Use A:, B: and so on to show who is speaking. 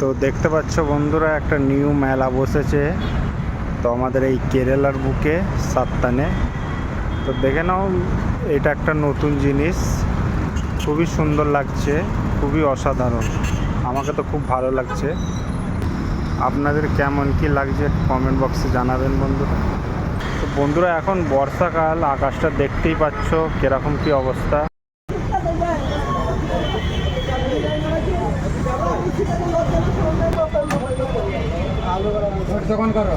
A: তো দেখতে পাচ্ছ বন্ধুরা, একটা নিউ মেলা বসেছে তো আমাদের এই কেরালার বুকে সাত্তানে। তো দেখে নাও, এটা একটা নতুন জিনিস, খুবই সুন্দর লাগছে, খুবই অসাধারণ। আমাকে তো খুব ভালো লাগছে। আপনাদের কেমন কি লাগছে কমেন্ট বক্সে জানাবেন বন্ধুরা। তো বন্ধুরা, এখন বর্ষাকাল, আকাশটা দেখতেই পাচ্ছ কিরকম কি অবস্থা।
B: দোকান করো